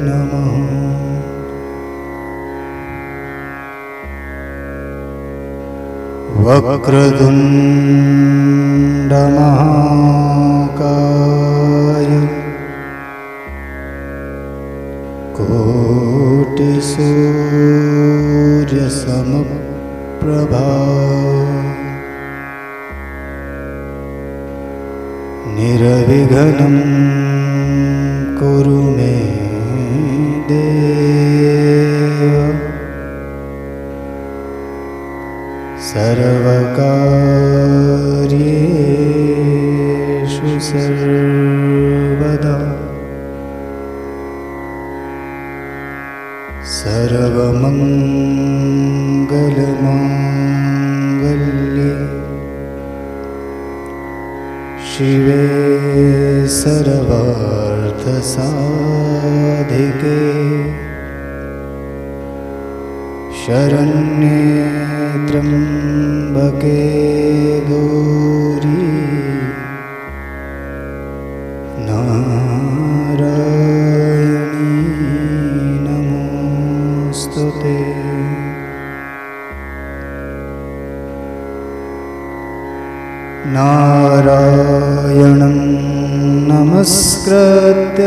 नमः। वक्रतुंड महाकाय कोटिसूर्यसमप्रभा निर्विघ्नं कुरु मे देव। सर्वकार्येषु सर्वदा सर्वमंगलमांगल्ये शिवे सर्वार्थसाधिके शरण्ये त्र्यंबके गौरी नारायणी नमोस्तुते। नारायणं नमस्कृत्य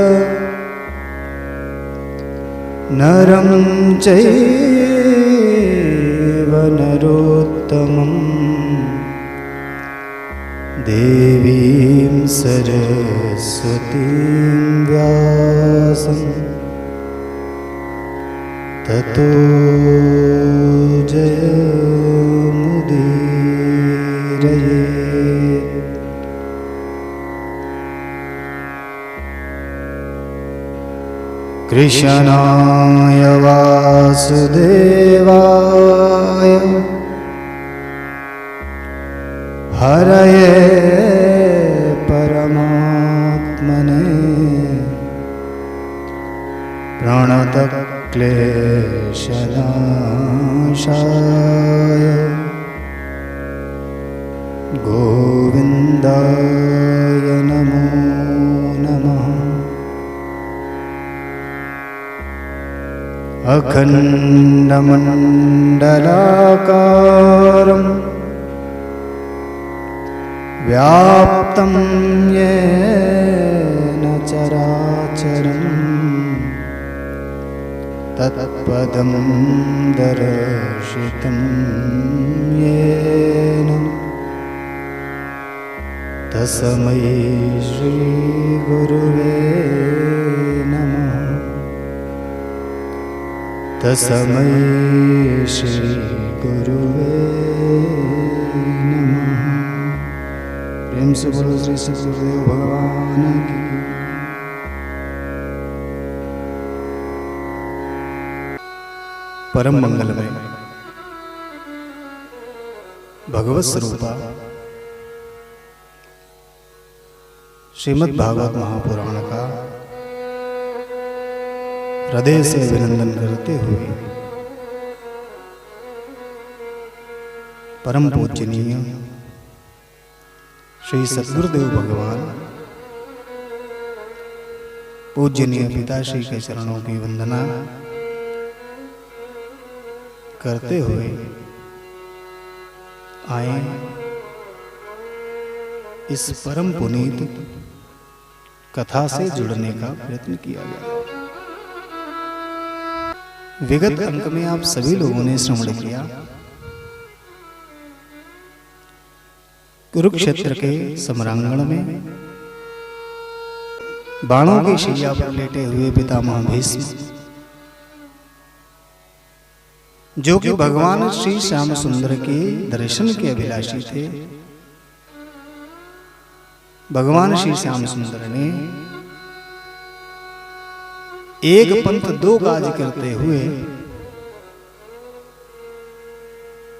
नरं चैव नरोत्तमं देवीं सरस्वतीं व्यासं ततो जयमुदीरये। कृष्णाय वासुदेवाय हरये परमात्मने प्रणतक्लेशनाशाय गोविन्दाय नमो नमः। अखण्डमण्डलाकारं व्याप्तं येन चराचरं तत्पदं दर्शितं येन तस्मै श्रीगुरुवे नमः। तस्मै श्री गुरुवे नमः। प्रेम से बोलो श्री सद्गुरुदेव भगवान की। परम मंगलमय भगवत स्वरूपा श्रीमद् भागवत महापुराण का हृदय से अभिनंदन करते हुए परम पूजनीय श्री सद्गुरुदेव भगवान पूजनीय पिताश्री के चरणों की वंदना करते हुए आए इस परम पुनीत कथा से जुड़ने का प्रयत्न किया गया। विगत अंक में आप सभी लोगों ने श्रवण किया कुरुक्षेत्र के सम्रांगण में बाणों की शैया पर लेटे हुए पितामह भीष्म, जो कि भगवान श्री श्याम सुंदर के दर्शन के अभिलाषी थे, भगवान श्री श्याम सुंदर ने एक पंथ दो काज करते हुए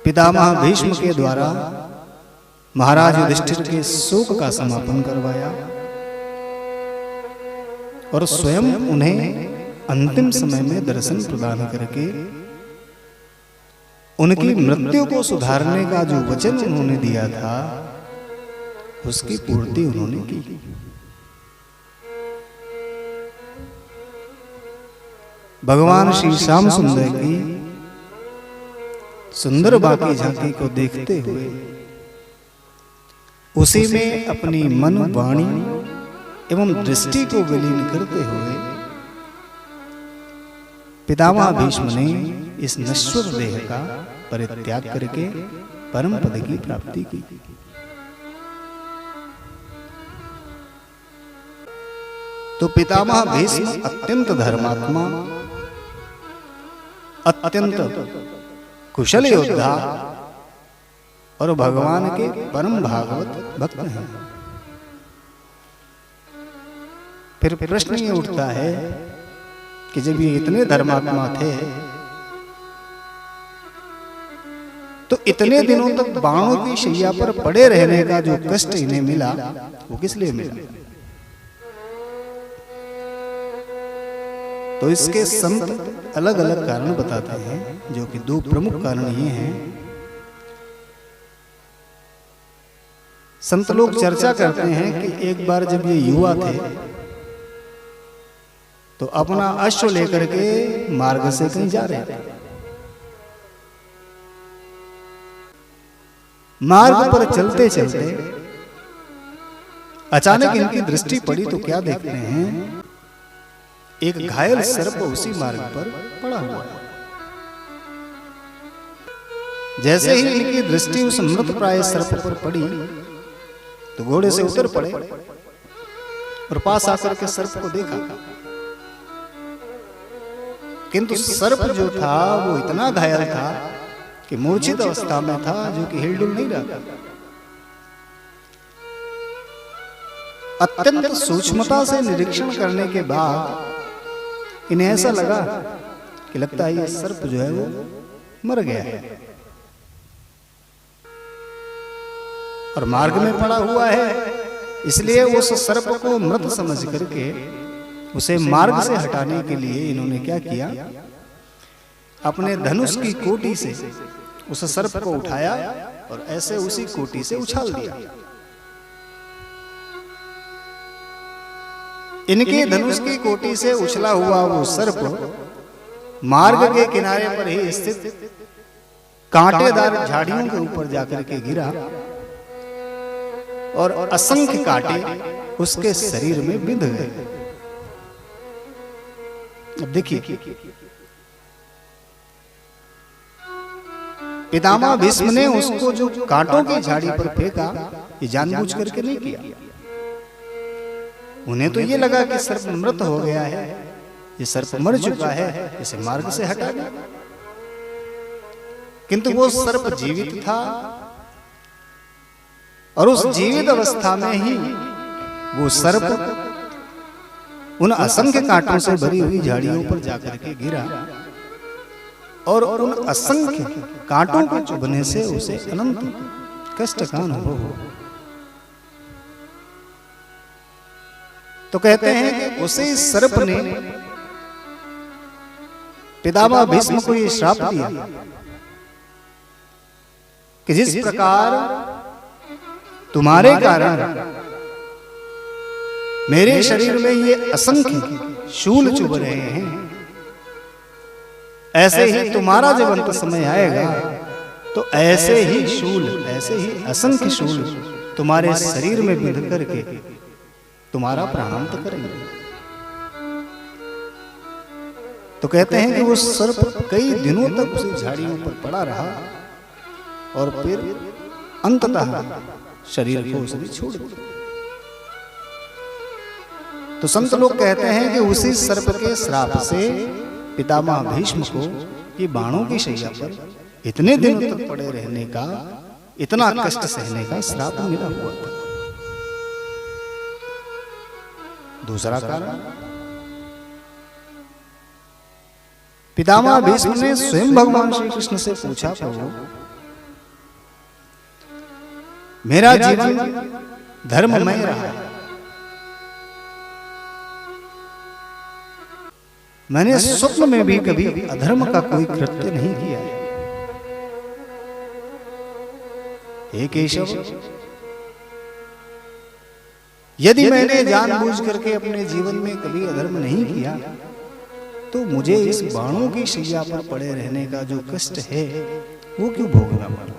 पितामह भीष्म के द्वारा महाराज युधिष्ठिर के शोक का समापन करवाया और स्वयं उन्हें अंतिम समय में दर्शन प्रदान करके उनकी मृत्यु को सुधारने का जो वचन उन्होंने दिया था उसकी पूर्ति उन्होंने की। भगवान श्री श्याम सुंदर की सुंदर बाकी झांकी को देखते हुए उसी में अपनी मन, वाणी एवं दृष्टि को विलीन करते हुए पितामह भीष्म ने इस नश्वर देह का परित्याग करके परम पद की प्राप्ति की। तो पितामह भीष्म अत्यंत धर्मात्मा, अत्यंत कुशल योद्धा और भगवान के परम भागवत भक्त हैं। फिर प्रश्न ये उठता है कि जब ये इतने धर्मात्मा थे तो इतने दिनों तक बाणों की शैया पर पड़े रहने का जो कष्ट इन्हें मिला वो किस लिए मिला? तो इसके संत अलग अलग कारण बताते हैं, जो कि दो प्रमुख कारण ये हैं। संत लोग चर्चा करते हैं कि एक बार जब ये युवा थे तो अपना अश्व लेकर के मार्ग से कहीं जा रहे थे। मार्ग पर चलते चलते अचानक इनकी दृष्टि पड़ी तो क्या देखते हैं, एक घायल सर्प उसी मार्ग पर पड़ा हुआ है। जैसे ही इनकी दृष्टि उस मृत प्राय सर्प पर पड़ी तो घोड़े से उतर पड़े और पास आकर के सर्प को देखा, किंतु सर्प जो था वो इतना घायल था कि मूर्छित अवस्था में था, जो कि हिलडुल नहीं रहा था। अत्यंत सूक्ष्मता से निरीक्षण करने के बाद इन्हें ऐसा लगा कि लगता है ये सर्प जो है वो मर गया है और मार्ग में पड़ा हुआ है, इसलिए उस सर्प को मृत समझ करके उसे मार्ग से हटाने के लिए इन्होंने क्या किया, अपने धनुष की कोटी से उस सर्प को उठाया और ऐसे उसी कोटी से उछाल दिया। इनके धनुष की कोटी से उछला हुआ वो सर्प मार्ग के किनारे पर ही स्थित कांटेदार झाड़ियों के ऊपर जाकर के गिरा और असंख्य कांटे उसके शरीर में बिंध गए। अब देखिए, पितामह भीष्म ने उसको जो कांटों की झाड़ी पर फेंका, ये जानबूझ करके नहीं किया। उन्हें तो ये लगा कि सर्प मृत हो गया है, ये सर्प मर चुका है, इसे मार्ग से हटा दिया। किंतु वो सर्प जीवित था और उस जीवित अवस्था में ही वो सर्प उन असंख्य कांटों से भरी हुई झाड़ियों पर जाकर के गिरा और उन असंख्य कांटों के चुभने से उसे अनंत कष्ट का अनुभव हो। तो कहते हैं कि उसे सर्प ने पितामह भीष्म को ये श्राप दिया कि जिस प्रकार तुम्हारे कारण मेरे शरीर में ये असंख्य शूल चुभ रहे हैं, ऐसे ही तुम्हारा जब अंत समय आएगा तो ऐसे ही शूल, ऐसे ही असंख्य शूल तुम्हारे शरीर में बिंध करके तुम्हारा प्राणांत करेंगे। तो कहते हैं कि वो सर्प कई दिनों तक उसी झाड़ियों पर पड़ा रहा और फिर अंततः शरीर को उसने छोड़ दिया। तो संत लोग कहते हैं कि उसी सर्प के श्राप से पितामह भीष्म को ये बाणों की शैया पर इतने दिनों तक पड़े रहने का, इतना कष्ट सहने का श्राप मिला हुआ था। दूसरा कारण, पितामह भीष्म ने स्वयं भगवान श्री कृष्ण से पूछा, प्रभु मेरा जीवन धर्ममय रहा है, मैंने स्वप्न में भी कभी अधर्म का कोई कृत्य नहीं किया है। हे केशव, यदि मैंने जानबूझ करके अपने जीवन में कभी अधर्म नहीं किया तो मुझे इस बाणों की शैया पर पड़े रहने का जो कष्ट है वो क्यों भोगना पड़ा।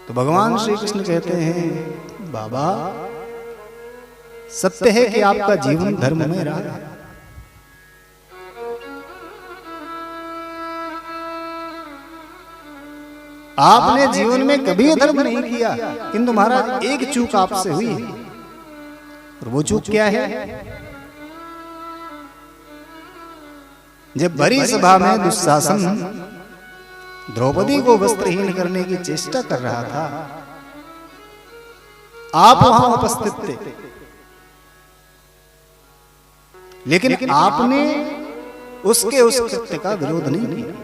तो भगवान श्री कृष्ण कहते हैं बाबा सत्य है कि आपका जीवन धर्म में रहा है, आपने जीवन में कभी अधर्म नहीं किया, किंतु महाराज एक चूक आपसे हुई है, और वो चूक क्या है। जब बड़ी सभा में दुशासन द्रौपदी को वस्त्रहीन करने की चेष्टा कर रहा था, आप वहां उपस्थित थे, लेकिन आपने उसके उस कृत्य का विरोध नहीं किया।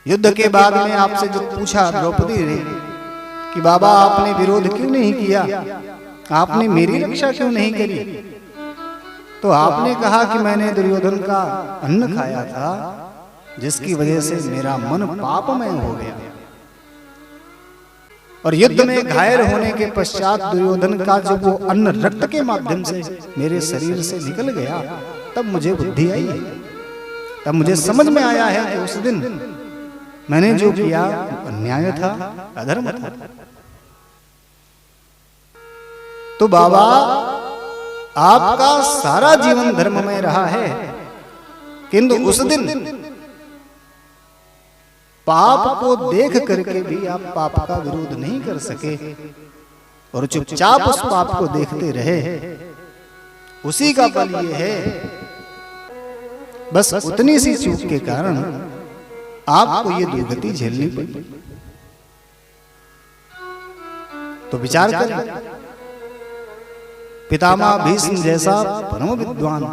युद्ध के बाद में आपसे जो पूछा द्रौपदी ने कि बाबा आपने विरोध क्यों नहीं किया, आपने मेरी रक्षा क्यों नहीं करी, तो आपने कहा कि मैंने दुर्योधन का अन्न खाया था जिसकी वजह से मेरा मन पापमय हो गया, और युद्ध में घायल होने के पश्चात दुर्योधन का जब वो अन्न रक्त के माध्यम से मेरे शरीर से निकल गया, तब मुझे बुद्धि आई है, तब मुझे समझ में आया है कि उस दिन मैंने जो किया अन्याय था, अधर्म था। तो बाबा आपका सारा जीवन धर्म में रहा है, किंतु उस दिन पाप को देख करके भी आप पाप का विरोध नहीं कर सके और चुपचाप उस पाप को देखते रहे। उसी का फल ये है, बस उतनी सी चूक के कारण आपको ये दुर्गति झेलनी पड़ी। तो विचार करें, पितामह भीष्म जैसा परम विद्वान,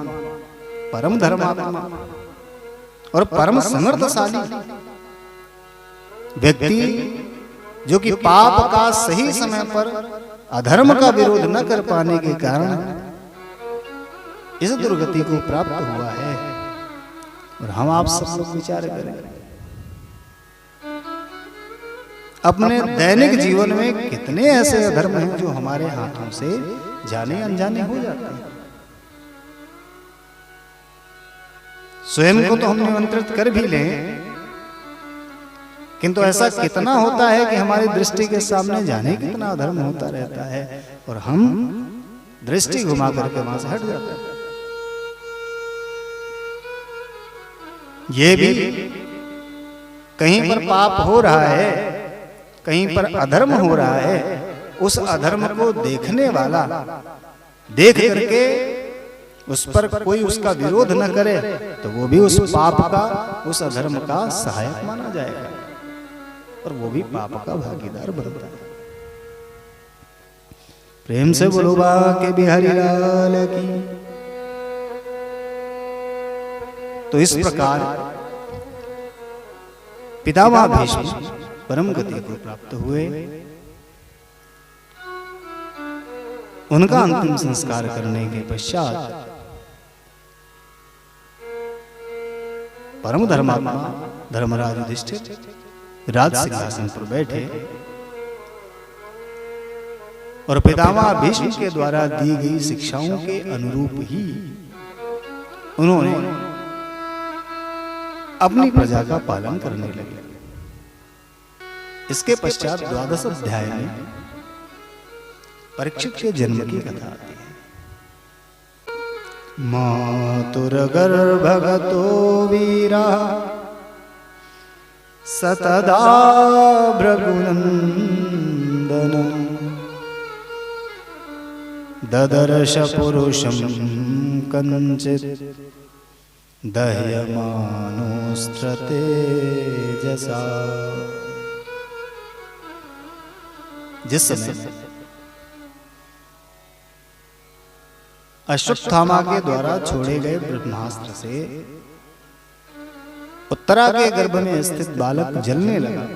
परम धर्मात्मा और परम समर्थशाली व्यक्ति, जो कि पाप का सही समय पर अधर्म का विरोध न कर पाने के कारण इस दुर्गति को प्राप्त हुआ है। और हम आप सब लोग विचार करें, अपने दैनिक जीवन में कितने ऐसे अधर्म हैं जो हमारे हाथों से जाने अनजाने हो जाते हैं। स्वयं को तो हम नियंत्रित कर भी लें, किंतु ऐसा कितना होता है कि हमारी दृष्टि के सामने जाने कितना अधर्म होता रहता है और हम दृष्टि घुमा करके वहां से हट जाते हैं। ये भी कहीं पर पाप हो रहा है, कहीं पर अधर्म हो रहा है, उस अधर्म को देखने वाला देख करके उस पर कोई उसका विरोध न करे तो वो भी उस पाप का, उस अधर्म का सहायक माना जाएगा और वो भी पाप का भागीदार बनता है। प्रेम से बोलो बाके बिहारी लाल की। तो इस प्रकार पितामह भीष्म परम गति को प्राप्त हुए। उनका अंतिम संस्कार करने के पश्चात परम धर्मात्मा धर्मराज युधिष्ठिर राज सिंहासन पर बैठे और पितामह भीष्म के द्वारा दी गई शिक्षाओं के अनुरूप ही उन्होंने अपनी प्रजा का पालन करने लगे। इसके पश्चात 12वें अध्याय में परीक्षित के जन्म की कथा आती है। मातुर्गर्भगतो वीरा सतदा भृगुनन्दनं ददर्श पुरुषं कञ्चित् दह्यमानोऽस्त्रतेजसा। जिस समय अश्वत्थामा के द्वारा छोड़े गए ब्रह्मास्त्र से उत्तरा के गर्भ में स्थित बालक जलने लगा,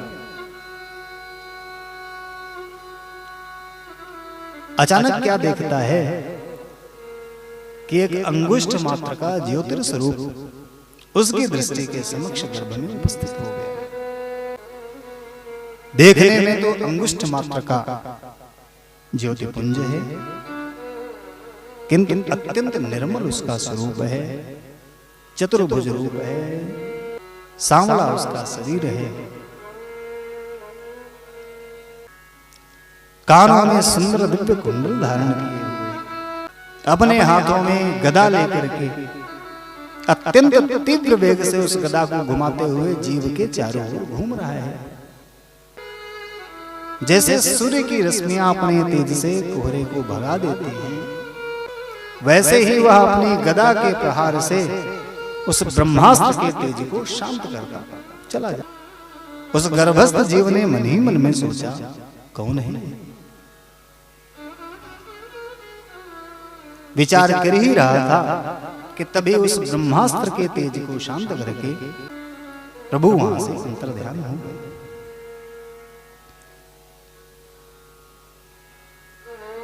अचानक क्या देखता है कि एक अंगुष्ठ मात्र का ज्योतिर्स्वरूप उसकी दृष्टि के समक्ष गर्भ में उपस्थित हो गया। देखने में तो अंगुष्ठ मात्र का ज्योतिपुंज है, किंतु अत्यंत निर्मल उसका स्वरूप है, चतुर्भुज रूप है, सांवला उसका शरीर है, कानों में सुंदर दिव्य कुंडल धारण किए हुए, अपने हाथों में गदा लेकर के अत्यंत तीव्र वेग से उस गदा को घुमाते हुए जीव के चारों ओर घूम रहा है। जैसे सूर्य की रश्मियां अपने तेज से कोहरे को भगा देती हैं, वैसे ही वह अपनी गदा के प्रहार से उस ब्रह्मास्त्र के तेज को शांत करता चला जा। उस गर्भस्थ जीव ने मन ही मन में सोचा, कौन है? विचार कर ही रहा था कि तभी उस ब्रह्मास्त्र के तेज को शांत करके प्रभु वहां से अंतर्ध्यान हो गए।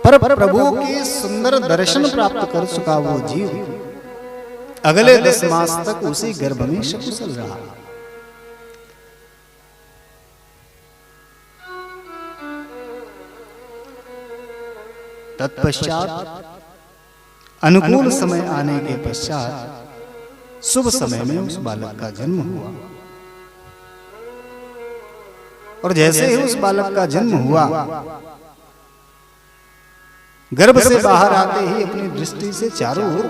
पर प्रभु के सुंदर दर्शन प्राप्त कर चुका वो जीव अगले 10 मास तक उसी गर्भ में सकुशल रहा। तत्पश्चात अनुकूल समय आने के पश्चात शुभ समय में उस बालक का जन्म हुआ। और जैसे ही उस बालक का जन्म हुआ, गर्भ से बाहर आते ही अपनी दृष्टि से चारों ओर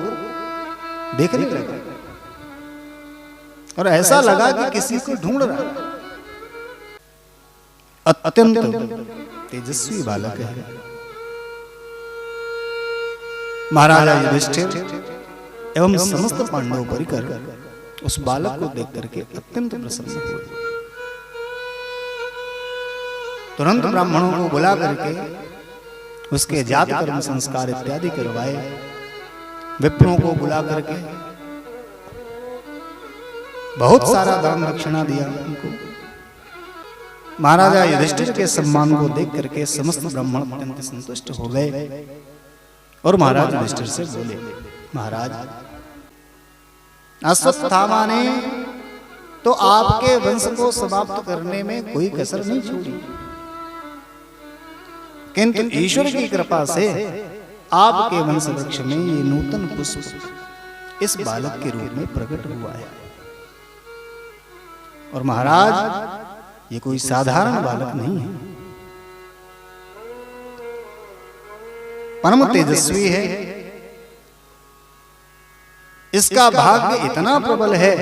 देखने लगा और ऐसा लगा कि किसी को ढूंढ रहा है। अत्यंत तेजस्वी बालक है। महाराजा युधिष्ठिर एवं समस्त पांडव परिकर उस बालक को देख करके अत्यंत प्रसन्न हुए। तुरंत ब्राह्मणों को बुला करके उसके जात कर्म संस्कार इत्यादि करवाए, विप्रों को बुला करके बहुत सारा दान दक्षिणा दिया उनको। महाराजा युधिष्ठिर के सम्मान को देख करके समस्त ब्राह्मण अत्यंत संतुष्ट हो गए और महाराज युधिष्ठिर से बोले, महाराज, अश्वत्थामा ने तो आपके वंश को समाप्त करने में कोई कसर नहीं छोड़ी, किंतु ईश्वर की कृपा से आपके वंश वृक्ष में ये नूतन पुष्प इस बालक के रूप में प्रकट हुआ है। और महाराज, ये कोई साधारण बालक नहीं है, परम तेजस्वी है। इसका भाग्य इतना प्रबल है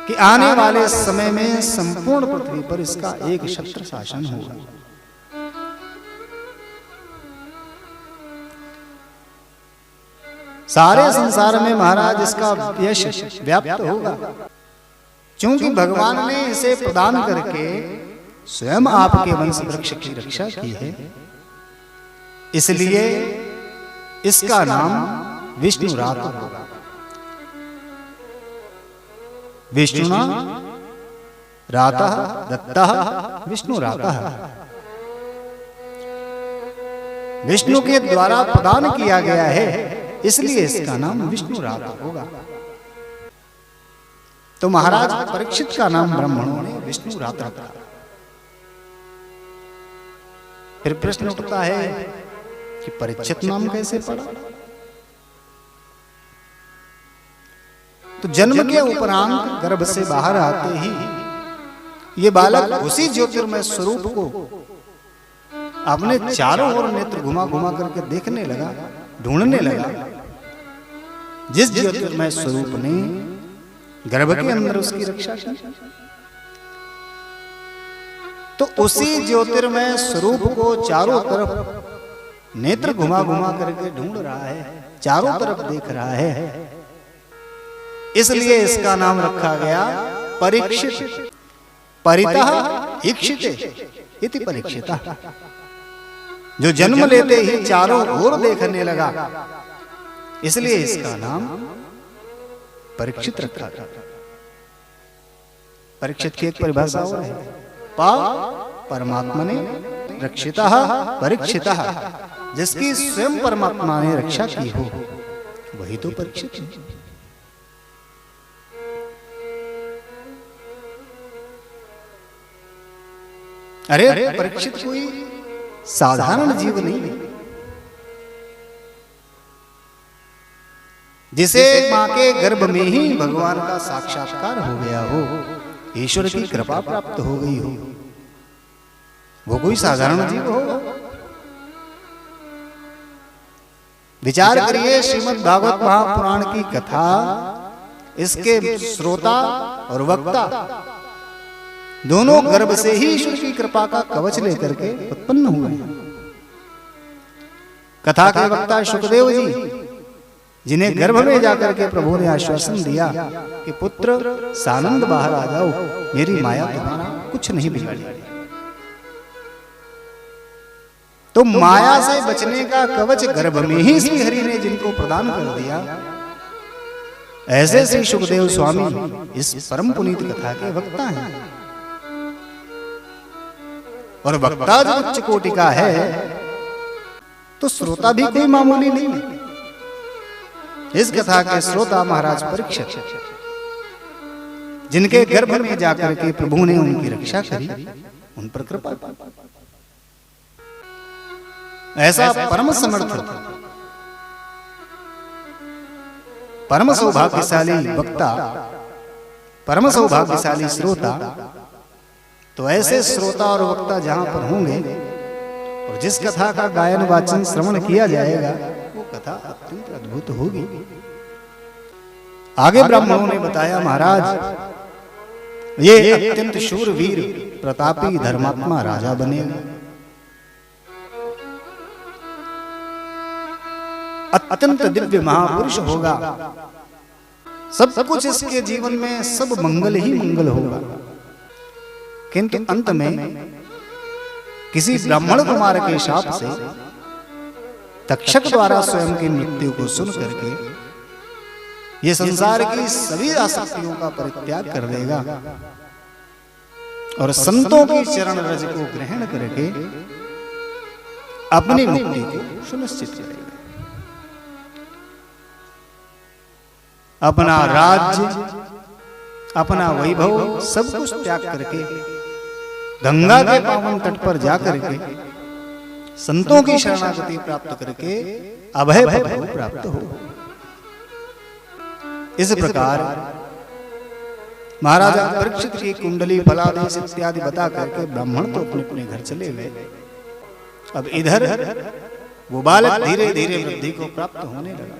कि आने वाले समय में संपूर्ण पृथ्वी पर इसका एक छत्र शासन होगा। सारे संसार में महाराज इसका यश व्याप्त होगा, क्योंकि भगवान ने इसे प्रदान करके स्वयं आपके वंश वृक्ष की रक्षा की है। इसलिए इसका नाम विष्णु रात होगा। विष्णुना रातः दत्तः विष्णु रातः, विष्णु के द्वारा प्रदान किया गया है, इसलिए इसका नाम विष्णु रात होगा। तो महाराज परीक्षित का नाम ब्राह्मणों ने विष्णु रात रखा। फिर प्रश्न उठता है कि परीक्षित नाम कैसे पड़ा? तो जन्म के उपरांत गर्भ से बाहर आते ही ये बालक उसी ज्योतिर्मय स्वरूप को अपने चारों ओर नेत्र घुमा घुमा करके देखने लगा, ढूंढने लगा, जिस ज्योतिर्मय स्वरूप ने गर्भ के अंदर उसकी रक्षा की। तो उसी ज्योतिर्मय स्वरूप को चारों तरफ नेत्र घुमा घुमा करके ढूंढ रहा है, चारों तरफ देख रहा है। इसलिए इसका नाम रखा गया परीक्षित। परितः ईक्षिते इति परीक्षितः, जो जन्म लेते ही चारों ओर देखने लगा, इसलिए इसका नाम परीक्षित रखा गया। परीक्षित की एक परिभाषा और है, परमात्मा ने रक्षिता परीक्षिता, जिसकी स्वयं परमात्मा ने रक्षा की हो वही तो परीक्षित है। अरे परीक्षित कोई साधारण जीव नहीं है, जिसे मां के गर्भ में ही भगवान का साक्षात्कार हो गया हो, ईश्वर की कृपा प्राप्त हो गई हो, वो कोई साधारण जीव होगा? विचार करिए, श्रीमद् भागवत महापुराण की कथा, इसके श्रोता और वक्ता दोनों गर्भ से ही ईश्वर की कृपा का कवच लेकर के उत्पन्न हुए हैं। कथा के वक्ता शुकदेव जी, जिन्हें गर्भ में जाकर के प्रभु ने आश्वासन दिया कि पुत्र सानंद बाहर आ जाओ, मेरी माया तुम्हारा कुछ नहीं बिगाड़ेगी। तो माया से बचने का कवच गर्भ में ही श्री हरि ने जिनको प्रदान कर दिया, ऐसे श्री शुकदेव स्वामी इस परम पुनीत कथा के वक्ता हैं। और वक्ता जो उच्च कोटि का है, तो श्रोता भी कोई मामूली नहीं है। इस कथा के श्रोता महाराज परीक्षित, जिनके गर्भ में जाकर के प्रभु ने उनकी रक्षा करी, उन पर कृपा। ऐसा परम समर्थ, परम सौभाग्यशाली वक्ता, परम सौभाग्यशाली श्रोता, तो ऐसे श्रोता और वक्ता जहां पर होंगे और जिस कथा का गायन वाचन श्रवण किया जाएगा, वो कथा अत्यंत अद्भुत होगी। आगे ब्राह्मणों ने बताया, महाराज ये अत्यंत शूरवीर प्रतापी धर्मात्मा राजा बनेगा, अत्यंत दिव्य महापुरुष होगा, सब कुछ इसके जीवन में सब मंगल ही मंगल होगा। किंतु अंत में किसी ब्राह्मण कुमार के शाप से तक्षक द्वारा स्वयं की मृत्यु को सुन करके ये संसार की सभी आसक्तियों का परित्याग कर देगा और संतों की चरण रज को ग्रहण करके अपनी मुक्ति को सुनिश्चित करेगा। अपना राज्य, अपना वैभव सब कुछ त्याग करके गंगा के पावन तट पर जाकर के संतों की शरणागति प्राप्त करके अभय भव प्राप्त हो। इस प्रकार महाराजा परीक्षित की कुंडली फलादेश इत्यादि बता करके ब्राह्मण तो अपने अपने घर चले गए। अब इधर वो बालक धीरे धीरे वृद्धि को प्राप्त होने लगा।